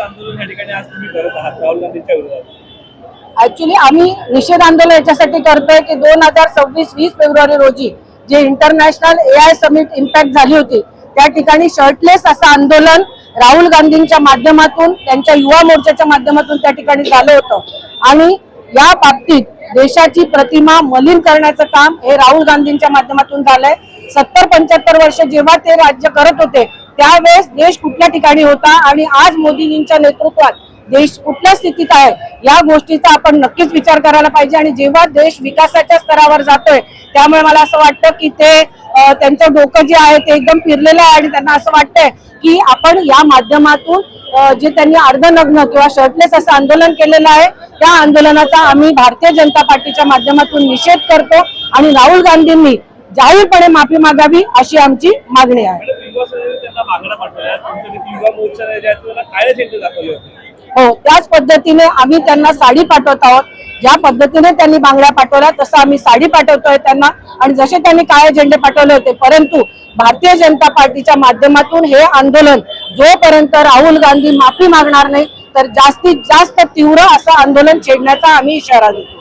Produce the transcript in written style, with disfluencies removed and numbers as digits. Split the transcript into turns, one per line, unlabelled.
आंदोलन या ठिकाणी आज तुम्ही करत आहात राहुल गांधींच्या विरोधात?
ऍक्च्युली आम्ही निषेध आंदोलन याच्यासाठी करतोय की 2026 20 फेब्रुवारी रोजी जे इंटरनॅशनल AI समिट इम्पॅक्ट झाली होती त्या ठिकाणी शर्टलेस असं आंदोलन राहुल गांधींच्या माध्यमातून त्यांच्या युवा मोर्चाच्या माध्यमातून त्या ठिकाणी झालं होतं आणि या बाबतीत देशाची प्रतिमा मलिन करण्याचं काम हे राहुल गांधींच्या माध्यमातून झालंय। 70-75 वर्ष जेव्हा ते राज्य करत होते त्यावेळेस देश कुठल्या ठिकाणी होता आणि आज मोदीजींच्या नेतृत्वात देश कुठल्या स्थितीत आहे या गोष्टीचा आपण नक्कीच विचार करायला पाहिजे। आणि जेव्हा देश विकासाच्या स्तरावर जातोय त्यामुळे मला असं वाटतं की ते त्यांचं डोकं जे आहे ते एकदम फिरलेलं आहे आणि त्यांना असं वाटतंय की आपण या माध्यमातून जे त्यांनी अर्धनग्न किंवा शर्टलेस असं आंदोलन केलेलं आहे त्या आंदोलनाचा आम्ही भारतीय जनता पार्टीच्या माध्यमातून निषेध करतो आणि राहुल गांधींनी जाहीरपणे माफी मागावी अशी आमची मागणी आहे। हो, त्याच पद्धतीने आम्ही त्यांना साडी पाठवत आहोत। ज्या पद्धतीने त्यांनी बांगड्या पाठवल्या तसं आम्ही साडी पाठवतोय त्यांना आणि जसे त्यांनी काळे झेंडे पाठवले होते। परंतु भारतीय जनता पार्टीच्या माध्यमातून हे आंदोलन जोपर्यंत राहुल गांधी माफी मागणार नाही तर जास्तीत जास्त तीव्र असं आंदोलन छेडण्याचा आम्ही इशारा देतो।